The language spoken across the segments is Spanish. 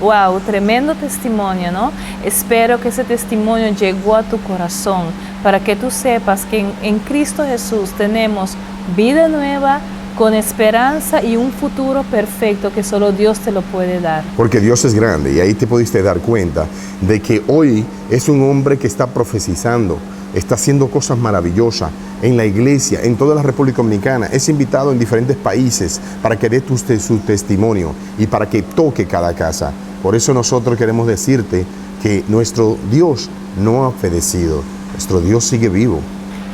Wow, tremendo testimonio, ¿no? Espero que ese testimonio llegó a tu corazón para que tú sepas que en Cristo Jesús tenemos vida nueva, con esperanza y un futuro perfecto que solo Dios te lo puede dar. Porque Dios es grande y ahí te pudiste dar cuenta de que hoy es un hombre que está profetizando, está haciendo cosas maravillosas en la iglesia, en toda la República Dominicana. Es invitado en diferentes países para que dé su testimonio y para que toque cada casa. Por eso nosotros queremos decirte que nuestro Dios no ha fenecido, nuestro Dios sigue vivo.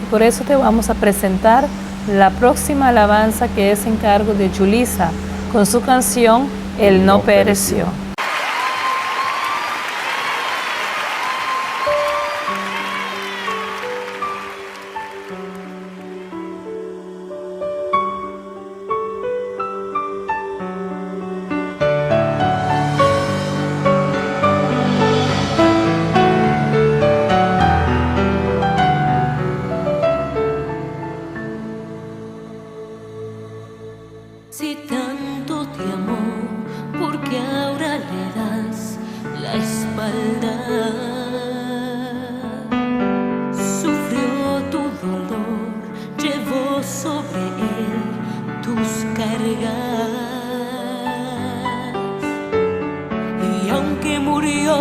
Y por eso te vamos a presentar la próxima alabanza, que es en cargo de Julissa, con su canción Él no pereció. Si tanto te amó, ¿por qué ahora le das la espalda? Sufrió tu dolor, llevó sobre él tus cargas. Y aunque murió,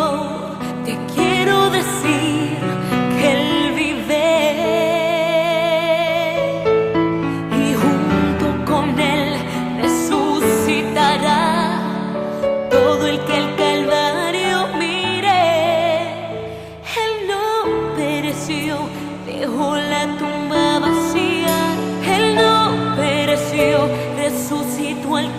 te quiero decir que él vive. Y junto con él resucitará todo el que al Calvario mire. Él no pereció, dejó la tumba vacía. Él no pereció, resucitó al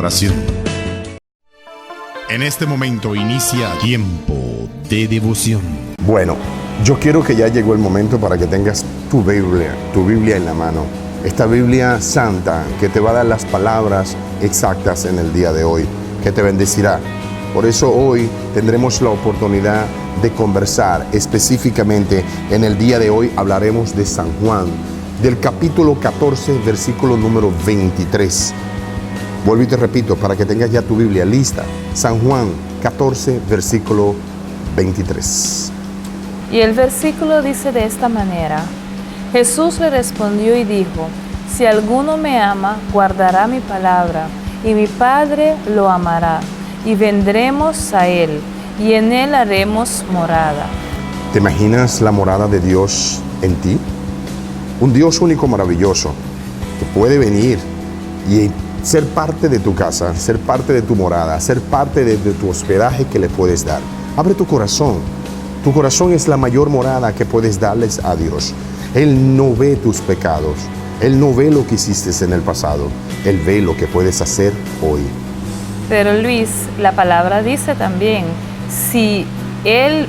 oración. En este momento inicia tiempo de devoción. Bueno, yo quiero que ya llegó el momento para que tengas tu Biblia en la mano. Esta Biblia santa que te va a dar las palabras exactas en el día de hoy, que te bendecirá. Por eso hoy tendremos la oportunidad de conversar específicamente. En el día de hoy hablaremos de San Juan, del capítulo 14, versículo número 23. Vuelvo y te repito para que tengas ya tu Biblia lista. San Juan 14, versículo 23. Y el versículo dice de esta manera: Jesús le respondió y dijo: si alguno me ama, guardará mi palabra, y mi Padre lo amará, y vendremos a él, y en él haremos morada. ¿Te imaginas la morada de Dios en ti? Un Dios único, maravilloso, que puede venir y ser parte de tu casa, ser parte de tu morada, ser parte de tu hospedaje que le puedes dar. Abre tu corazón. Tu corazón es la mayor morada que puedes darles a Dios. Él no ve tus pecados. Él no ve lo que hiciste en el pasado. Él ve lo que puedes hacer hoy. Pero Luis, la palabra dice también, si él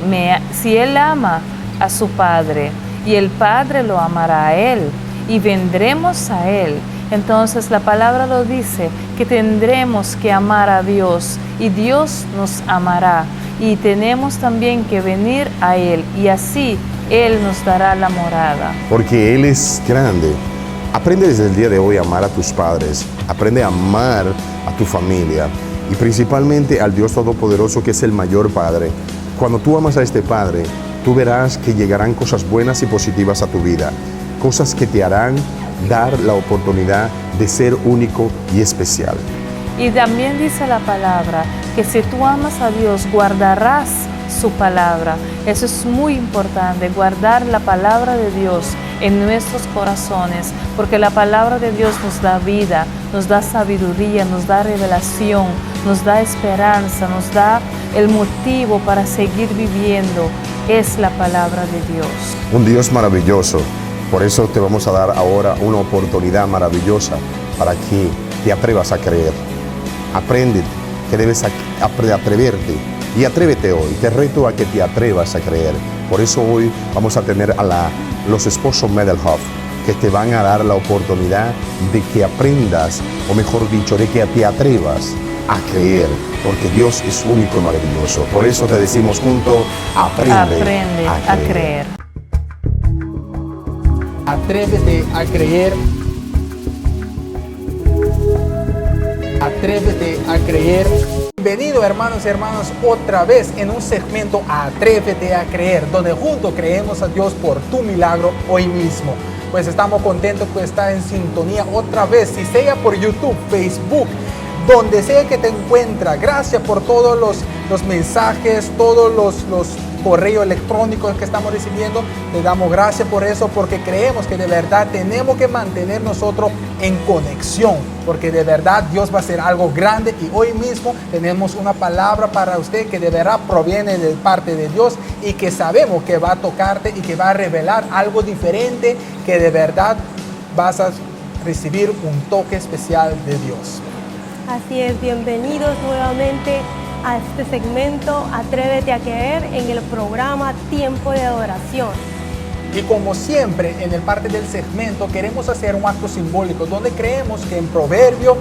ama a su Padre, y el Padre lo amará a él, y vendremos a él. Entonces la palabra lo dice, que tendremos que amar a Dios, y Dios nos amará, y tenemos también que venir a él, y así él nos dará la morada. Porque Él es grande. Aprende desde el día de hoy a amar a tus padres, aprende a amar a tu familia, y principalmente al Dios Todopoderoso, que es el mayor Padre. Cuando tú amas a este Padre, tú verás que llegarán cosas buenas y positivas a tu vida, cosas que te harán dar la oportunidad de ser único y especial. Y también dice la palabra que si tú amas a Dios, guardarás su palabra. Eso es muy importante, guardar la palabra de Dios en nuestros corazones, porque la palabra de Dios nos da vida, nos da sabiduría, nos da revelación, nos da esperanza, nos da el motivo para seguir viviendo. Es la palabra de Dios. Un Dios maravilloso. Por eso te vamos a dar ahora una oportunidad maravillosa para que te atrevas a creer. Aprende que debes atreverte, y atrévete hoy. Te reto a que te atrevas a creer. Por eso hoy vamos a tener a los esposos Medelhoff, que te van a dar la oportunidad de que aprendas, o mejor dicho, de que te atrevas a creer, porque Dios es único y maravilloso. Por eso te decimos juntos, aprende a creer. Atrévete a creer. Atrévete a creer. Bienvenido, hermanos y hermanas, otra vez en un segmento Atrévete a creer, donde juntos creemos a Dios por tu milagro hoy mismo. Pues estamos contentos por estar en sintonía otra vez, si sea por YouTube, Facebook, donde sea que te encuentras. Gracias por todos los mensajes, todos los correos electrónicos que estamos recibiendo. Te damos gracias por eso, porque creemos que de verdad tenemos que mantener nosotros en conexión, porque de verdad Dios va a hacer algo grande, y hoy mismo tenemos una palabra para usted que de verdad proviene de parte de Dios, y que sabemos que va a tocarte y que va a revelar algo diferente, que de verdad vas a recibir un toque especial de Dios. Así es, bienvenidos nuevamente a este segmento Atrévete a creer en el programa Tiempo de Adoración. Y como siempre, en el parte del segmento queremos hacer un acto simbólico, donde creemos que en Proverbio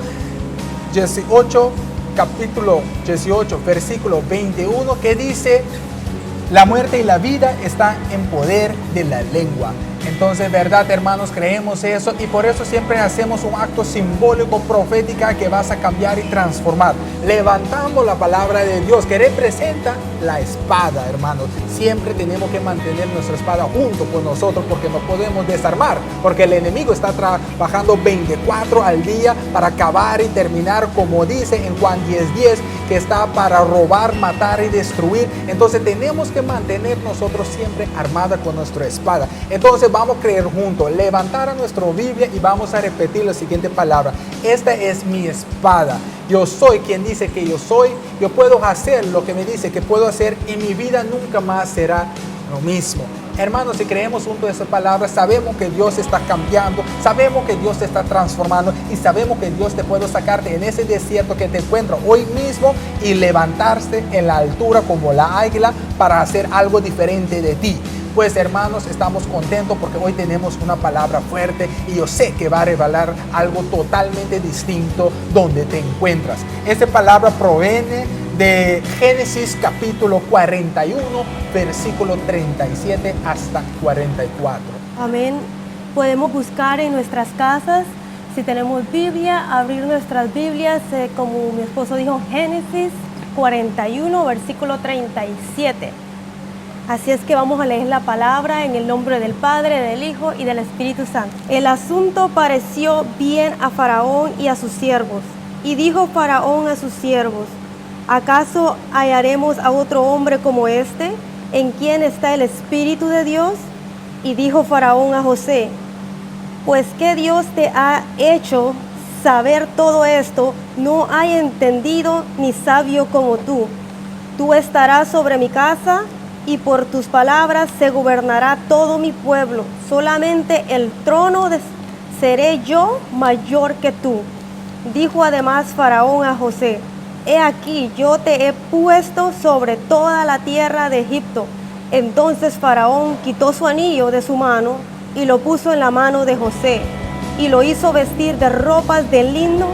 18, capítulo 18, versículo 21, que dice: la muerte y la vida están en poder de la lengua. Entonces, verdad, hermanos, creemos eso, y por eso siempre hacemos un acto simbólico, profética, que vas a cambiar y transformar. Levantamos la palabra de Dios que representa la espada, hermanos. Siempre tenemos que mantener nuestra espada junto con nosotros, porque no podemos desarmar, porque el enemigo está trabajando 24 al día para acabar y terminar, como dice en Juan 10:10, que está para robar, matar y destruir. Entonces tenemos que mantener nosotros siempre armada con nuestra espada. Entonces vamos a creer juntos, levantar a nuestra Biblia y vamos a repetir la siguiente palabra: esta es mi espada. Yo soy quien dice que yo soy. Yo puedo hacer lo que me dice que puedo hacer, y mi vida nunca más será lo mismo. Hermanos, si creemos junto a esa palabra, sabemos que Dios está cambiando, sabemos que Dios te está transformando y sabemos que Dios te puede sacarte en ese desierto que te encuentras hoy mismo y levantarse en la altura como la águila para hacer algo diferente de ti. Pues hermanos, estamos contentos porque hoy tenemos una palabra fuerte y yo sé que va a revelar algo totalmente distinto donde te encuentras. Esta palabra proviene de Génesis capítulo 41, versículo 37 hasta 44. Amén. Podemos buscar en nuestras casas, si tenemos Biblia, abrir nuestras Biblias, como mi esposo dijo, Génesis 41, versículo 37. Así es que vamos a leer la palabra en el nombre del Padre, del Hijo y del Espíritu Santo. El asunto pareció bien a Faraón y a sus siervos. Y dijo Faraón a sus siervos: ¿acaso hallaremos a otro hombre como este, en quien está el Espíritu de Dios? Y dijo Faraón a José: pues que Dios te ha hecho saber todo esto, no hay entendido ni sabio como tú. Tú estarás sobre mi casa, y por tus palabras se gobernará todo mi pueblo. Solamente el trono seré yo mayor que tú. Dijo además Faraón a José: he aquí, yo te he puesto sobre toda la tierra de Egipto. Entonces Faraón quitó su anillo de su mano y lo puso en la mano de José, y lo hizo vestir de ropas de lino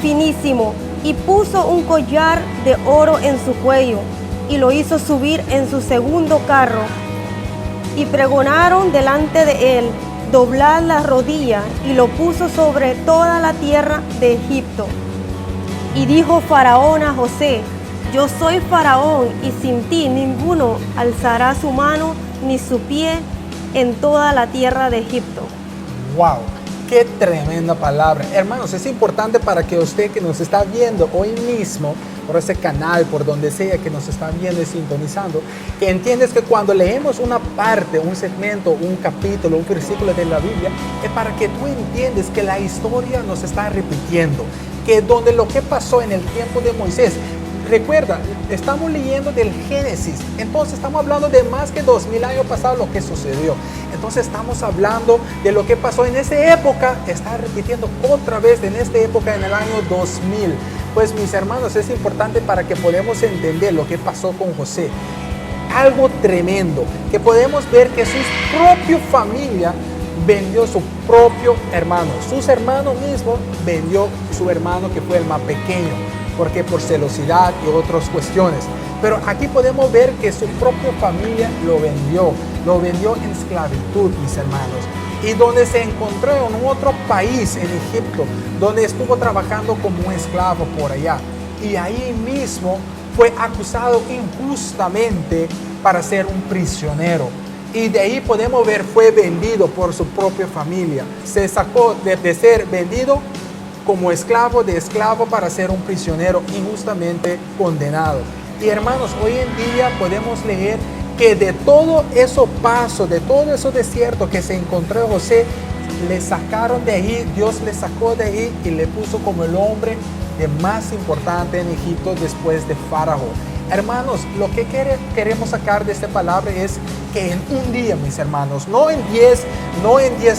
finísimo, y puso un collar de oro en su cuello, y lo hizo subir en su segundo carro. Y pregonaron delante de él: doblad la rodilla, y lo puso sobre toda la tierra de Egipto. Y dijo Faraón a José: yo soy Faraón, y sin ti ninguno alzará su mano ni su pie en toda la tierra de Egipto. ¡Wow! ¡Qué tremenda palabra! Hermanos, es importante para que usted que nos está viendo hoy mismo, por ese canal, por donde sea que nos están viendo y sintonizando, que entiendes que cuando leemos una parte, un segmento, un capítulo, un versículo de la Biblia, es para que tú entiendes que la historia nos está repitiendo, que donde lo que pasó en el tiempo de Moisés, recuerda, estamos leyendo del Génesis, entonces estamos hablando de más que 2000 años pasados lo que sucedió. Entonces estamos hablando de lo que pasó en esa época, está repitiendo otra vez en esta época, en el año 2000. Pues mis hermanos, es importante para que podamos entender lo que pasó con José. Algo tremendo, que podemos ver que su propia familia vendió su propio hermano. Sus hermanos mismos vendió su hermano que fue el más pequeño, porque por celosidad y otras cuestiones. Pero aquí podemos ver que su propia familia lo vendió en esclavitud, mis hermanos. Y donde se encontró en otro país, en Egipto, donde estuvo trabajando como un esclavo por allá. Y ahí mismo fue acusado injustamente para ser un prisionero. Y de ahí podemos ver, fue vendido por su propia familia. Se sacó de ser vendido como esclavo, de esclavo para ser un prisionero injustamente condenado. Y hermanos, hoy en día podemos leer que de todo eso paso, de todo eso desierto que se encontró José, le sacaron de ahí, Dios le sacó de ahí y le puso como el hombre más importante en Egipto después de Faraón. Hermanos, lo que queremos sacar de esta palabra es que en un día, mis hermanos, no en 10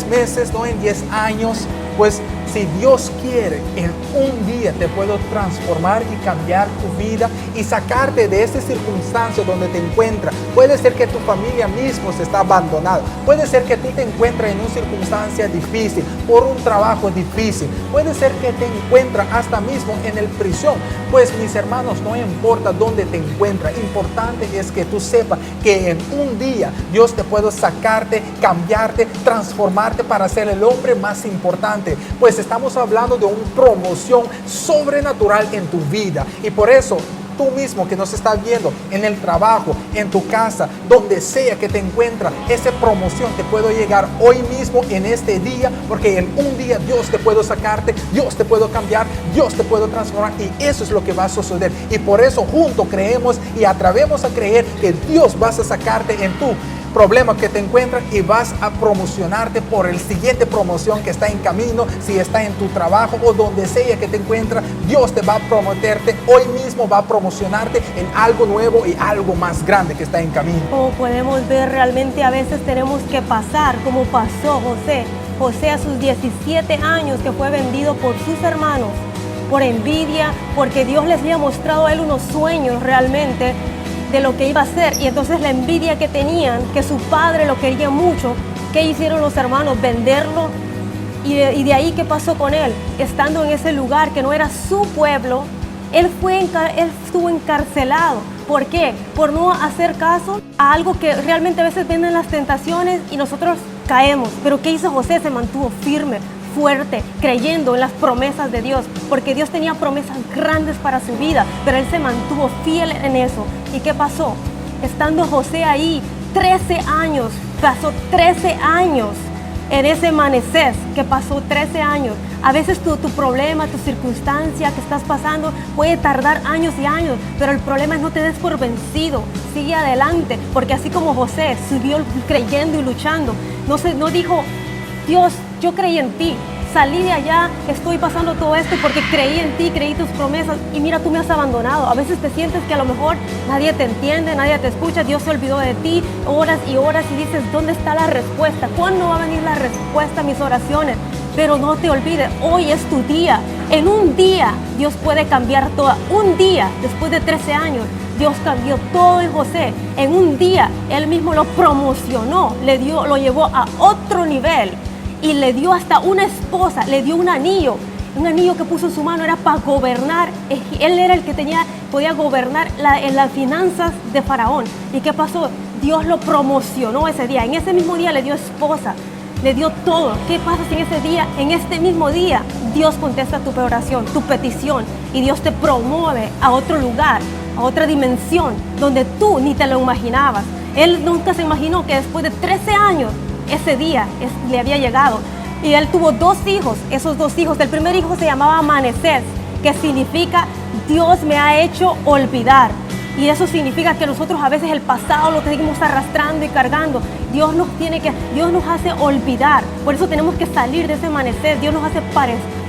meses, no en 10 años, pues si Dios quiere, en un día te puedo transformar y cambiar tu vida y sacarte de esa circunstancia donde te encuentras. Puede ser que tu familia mismo se está abandonada. Puede ser que tú te encuentres en una circunstancia difícil, por un trabajo difícil. Puede ser que te encuentras hasta mismo en el prisión. Pues mis hermanos, no importa dónde te encuentras. Importante es que tú sepas que en un día Dios te puede sacarte, cambiarte, transformarte para ser el hombre más importante. Pues estamos hablando de una promoción sobrenatural en tu vida. Y por eso tú mismo que nos estás viendo en el trabajo, en tu casa, donde sea que te encuentras, esa promoción te puede llegar hoy mismo en este día, porque en un día Dios te puede sacarte, Dios te puede cambiar, Dios te puede transformar, y eso es lo que va a suceder. Y por eso juntos creemos y atrevemos a creer que Dios va a sacarte en tu problemas que te encuentras y vas a promocionarte por el siguiente promoción que está en camino. Si está en tu trabajo o donde sea que te encuentras, Dios te va a prometerte hoy mismo, va a promocionarte en algo nuevo y algo más grande que está en camino. Como podemos ver, realmente a veces tenemos que pasar como pasó José. José a sus 17 años, que fue vendido por sus hermanos, por envidia, porque Dios les había mostrado a él unos sueños realmente de lo que iba a hacer. Y entonces la envidia que tenían, que su padre lo quería mucho, ¿qué hicieron los hermanos? Venderlo. Y de ahí, ¿qué pasó con él? Estando en ese lugar que no era su pueblo, él estuvo encarcelado. ¿Por qué? Por no hacer caso a algo que realmente a veces vienen las tentaciones y nosotros caemos. Pero ¿qué hizo José? Se mantuvo firme, fuerte, creyendo en las promesas de Dios, porque Dios tenía promesas grandes para su vida, pero él se mantuvo fiel en eso. ¿Y qué pasó? Estando José ahí 13 años, pasó 13 años en ese Manasés, que pasó 13 años. A veces tu problema, tu circunstancia que estás pasando puede tardar años y años, pero el problema es no te des por vencido, sigue adelante, porque así como José siguió creyendo y luchando, no dijo, Dios, yo creí en ti, salí de allá, estoy pasando todo esto porque creí en ti, creí tus promesas y mira, tú me has abandonado. A veces te sientes que a lo mejor nadie te entiende, nadie te escucha, Dios se olvidó de ti, horas y horas, y dices, ¿dónde está la respuesta? ¿Cuándo va a venir la respuesta a mis oraciones? Pero no te olvides, hoy es tu día. En un día Dios puede cambiar todo. Un día, después de 13 años, Dios cambió todo en José. En un día, Él mismo lo promocionó, lo llevó a otro nivel. Y le dio hasta una esposa, le dio un anillo que puso en su mano, era para gobernar. Él era el que podía gobernar en las finanzas de Faraón. ¿Y qué pasó? Dios lo promocionó ese día. En ese mismo día le dio esposa, le dio todo. ¿Qué pasa si en este mismo día, Dios contesta tu oración, tu petición, y Dios te promueve a otro lugar, a otra dimensión, donde tú ni te lo imaginabas? Él nunca se imaginó que después de 13 años, ese día le había llegado. Y él tuvo 2 hijos. Esos 2 hijos, el primer hijo se llamaba Manasés, que significa Dios me ha hecho olvidar. Y eso significa que nosotros a veces el pasado lo seguimos arrastrando y cargando. Dios nos hace olvidar. Por eso tenemos que salir de ese Manasés. Dios nos hace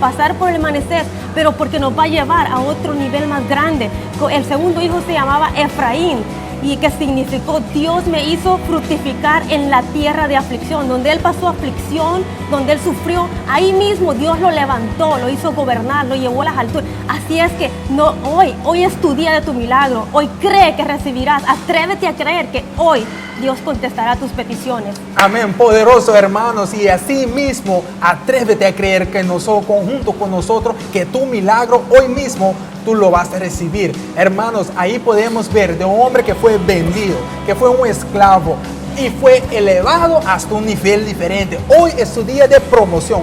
pasar por el Manasés, pero porque nos va a llevar a otro nivel más grande. El segundo hijo se llamaba Efraín, y que significó Dios me hizo fructificar en la tierra de aflicción. Donde él pasó aflicción, donde él sufrió, ahí mismo Dios lo levantó, lo hizo gobernar, lo llevó a las alturas. Así es que hoy es tu día de tu milagro. Hoy cree que recibirás. Atrévete a creer que hoy Dios contestará tus peticiones. Amén, poderoso hermanos, y así mismo atrévete a creer que nosotros, conjunto con nosotros, que tu milagro hoy mismo tú lo vas a recibir. Hermanos, ahí podemos ver de un hombre que fue vendido, que fue un esclavo y fue elevado hasta un nivel diferente. Hoy es su día de promoción.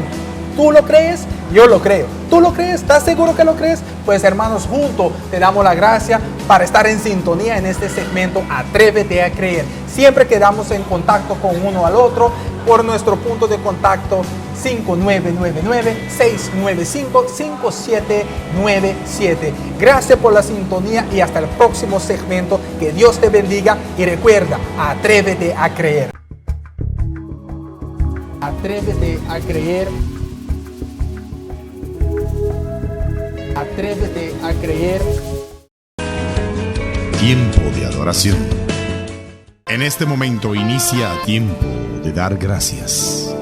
¿Tú lo crees? Yo lo creo. ¿Tú lo crees? ¿Estás seguro que lo crees? Pues hermanos, juntos te damos la gracia para estar en sintonía en este segmento Atrévete a creer. Siempre quedamos en contacto con uno al otro por nuestro punto de contacto 5999-695-5797. Gracias por la sintonía y hasta el próximo segmento. Que Dios te bendiga y recuerda, atrévete a creer. Atrévete a creer. Atrévete a creer. Tiempo de adoración. En este momento inicia Tiempo de dar gracias.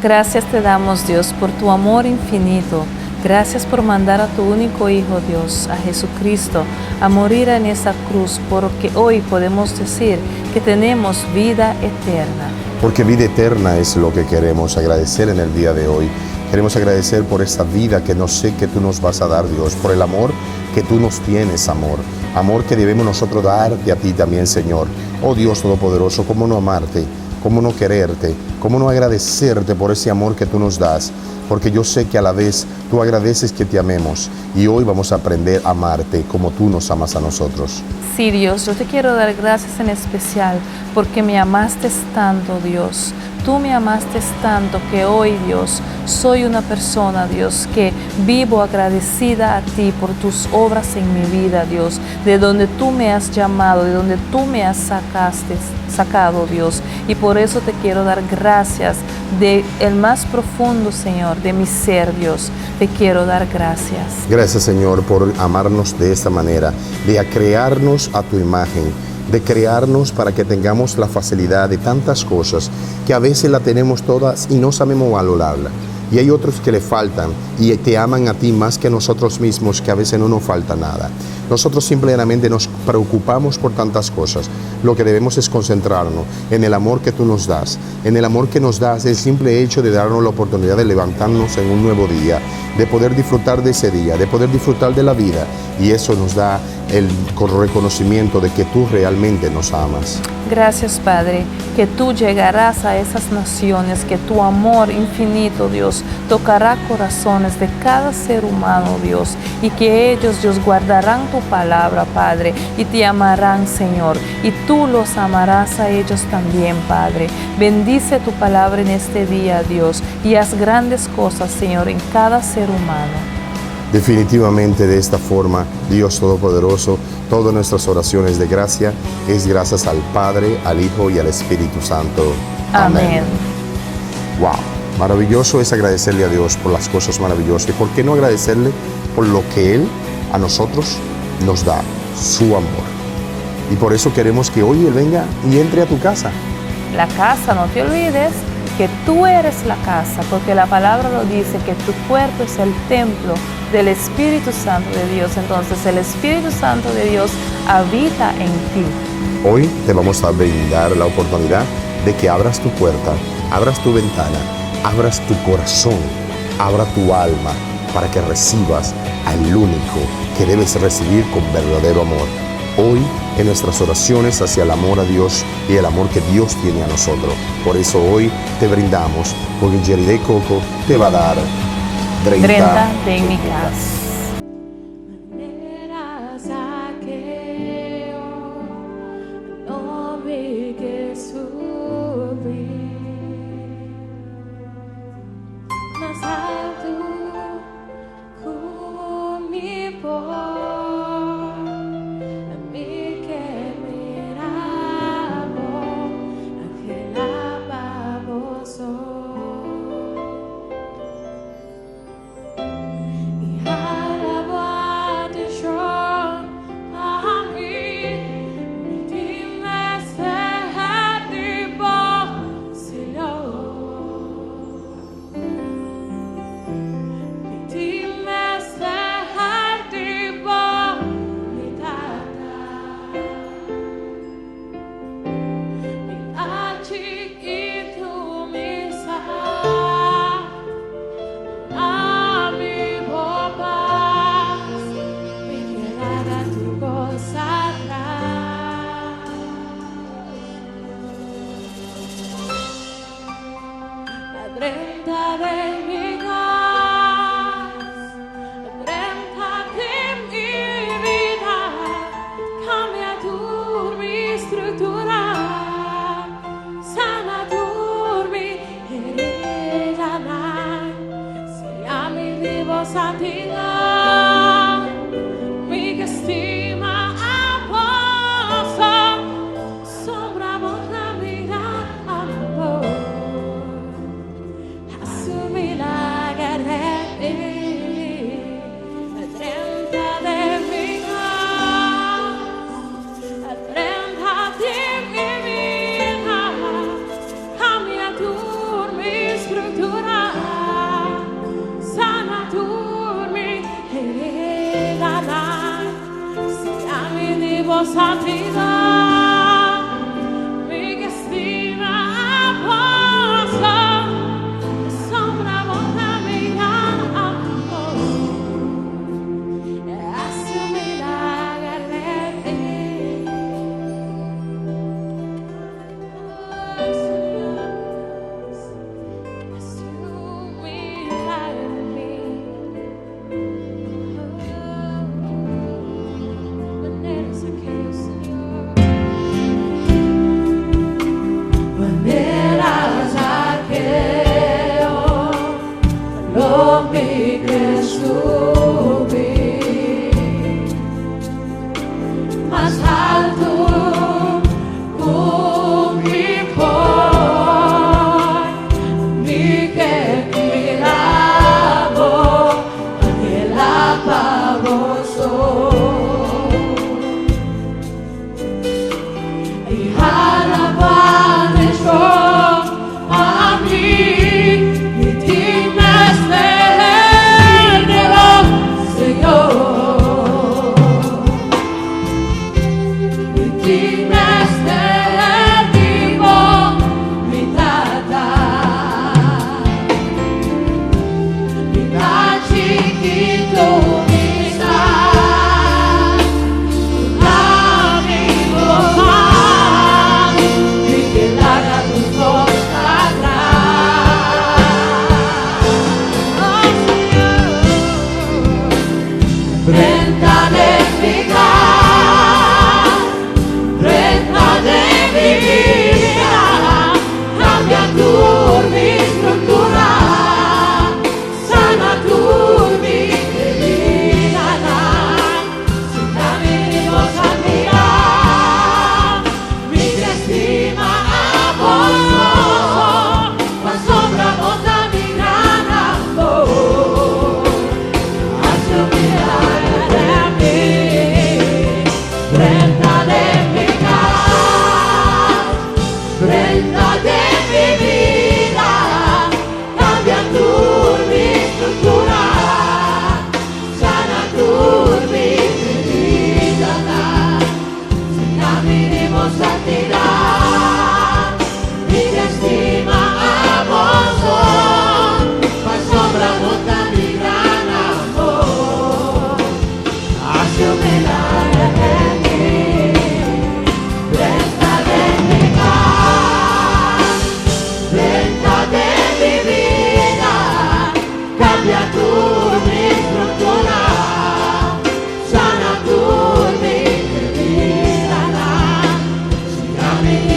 Gracias te damos, Dios, por tu amor infinito. Gracias por mandar a tu único Hijo, Dios, a Jesucristo, a morir en esa cruz, porque hoy podemos decir que tenemos vida eterna. Porque vida eterna es lo que queremos agradecer en el día de hoy. Queremos agradecer por esta vida que no sé que tú nos vas a dar, Dios, por el amor que tú nos tienes, amor. Amor que debemos nosotros darte a ti también, Señor. Oh Dios Todopoderoso, ¿cómo no amarte? ¿Cómo no quererte? ¿Cómo no agradecerte por ese amor que tú nos das? Porque yo sé que a la vez tú agradeces que te amemos y hoy vamos a aprender a amarte como tú nos amas a nosotros. Sí, Dios, yo te quiero dar gracias en especial porque me amaste tanto, Dios. Tú me amaste tanto que hoy, Dios, soy una persona, Dios, que vivo agradecida a ti por tus obras en mi vida, Dios, de donde tú me has llamado, de donde tú me has sacado, Dios. Y por eso te quiero dar gracias de el más profundo, Señor, de mi ser, Dios. Te quiero dar gracias. Gracias, Señor, por amarnos de esta manera, de crearnos a tu imagen, de crearnos para que tengamos la facilidad de tantas cosas que a veces la tenemos todas y no sabemos valorarla. Y hay otros que le faltan y te aman a ti más que a nosotros mismos, que a veces no nos falta nada. Nosotros simplemente nos preocupamos por tantas cosas. Lo que debemos es concentrarnos en el amor que tú nos das. En el amor que nos das, el simple hecho de darnos la oportunidad de levantarnos en un nuevo día, de poder disfrutar de ese día, de poder disfrutar de la vida. Y eso nos da el reconocimiento de que tú realmente nos amas. Gracias, Padre, que tú llegarás a esas naciones, que tu amor infinito, Dios, tocará corazones de cada ser humano, Dios, y que ellos, Dios, guardarán tu palabra, Padre, y te amarán, Señor, y tú los amarás a ellos también, Padre. Bendice tu palabra en este día, Dios, y haz grandes cosas, Señor, en cada ser humano. Definitivamente de esta forma, Dios Todopoderoso, todas nuestras oraciones de gracia es gracias al Padre, al Hijo y al Espíritu Santo. Amén. Wow, maravilloso es agradecerle a Dios por las cosas maravillosas. ¿Y por qué no agradecerle por lo que Él a nosotros nos da, su amor? Y por eso queremos que hoy Él venga y entre a tu casa. La casa, no te olvides que tú eres la casa, porque la palabra lo dice, que tu cuerpo es el templo del Espíritu Santo de Dios. Entonces el Espíritu Santo de Dios habita en ti. Hoy te vamos a brindar la oportunidad de que abras tu puerta, abras tu ventana, abras tu corazón, abra tu alma para que recibas al único que debes recibir con verdadero amor. Hoy en nuestras oraciones hacia el amor a Dios y el amor que Dios tiene a nosotros. Por eso hoy te brindamos, porque Jerry de Coco te va a dar 30 técnicas. Maneras aquello no vi que subí más alto con mi voz. Sana turmi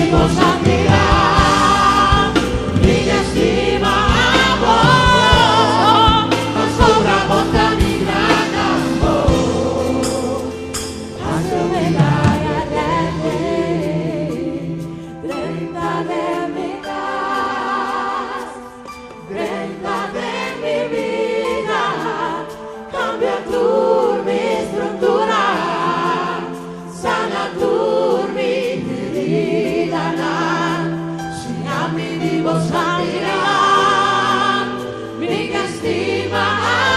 vivo santidad, mi estima amor, nos sobreabunda mi gran amor. Hazme la grande, prenda de mi paz, prenda de mi vida, cambia tú mi estructura, sana tú mi herida, sea mi vivo santidad, mi estima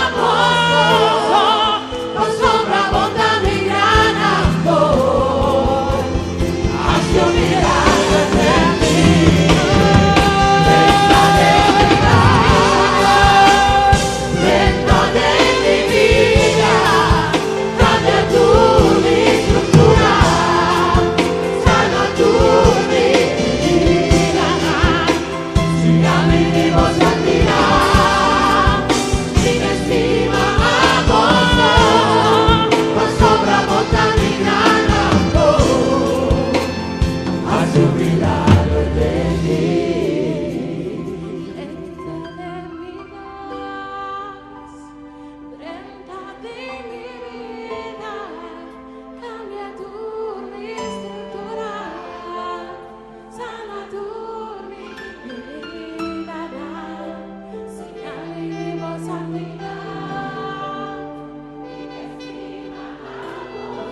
amor, con sobreabunda mi gran amor. Hazte un milagro de mí, prenda de mi paz, prenda de mi vida, cambia tú mi estructura, sana tú mi herida, sea mi vivo santidad, mi estima amor, con sobreabunda mi gran amor. Haz un milagro de mí, prenda de mi paz, prenda de mi vida, cambia tú mi estructura, sana tú mi herida, sea mi vivo santidad, mi estima amor,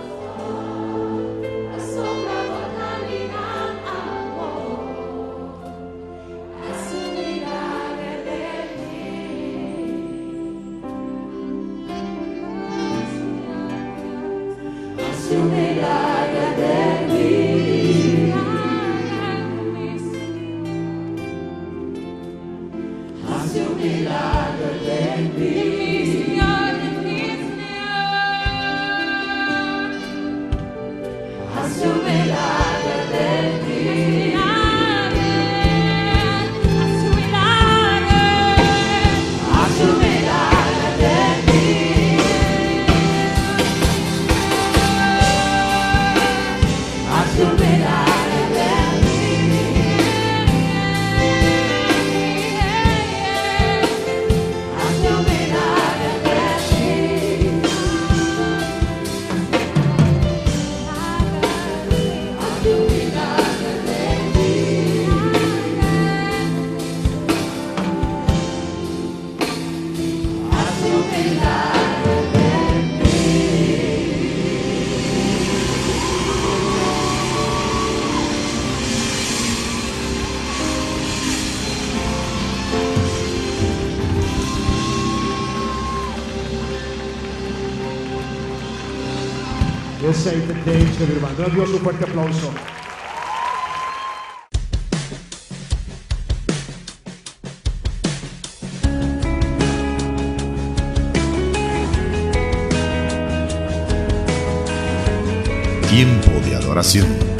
sobreabunda mi gran amor. Haz un milagro de mí, haz un milagro de mí, haz un milagro de mí, haz un milagro de mí, haz un milagro de mí, haz un milagro de mí, haz un milagro de mí, haz un milagro de mí, haz un milagro de mí. Dios sei tedesco, mi hermano. Dale a Dios un fuerte aplauso. Tiempo de adoración.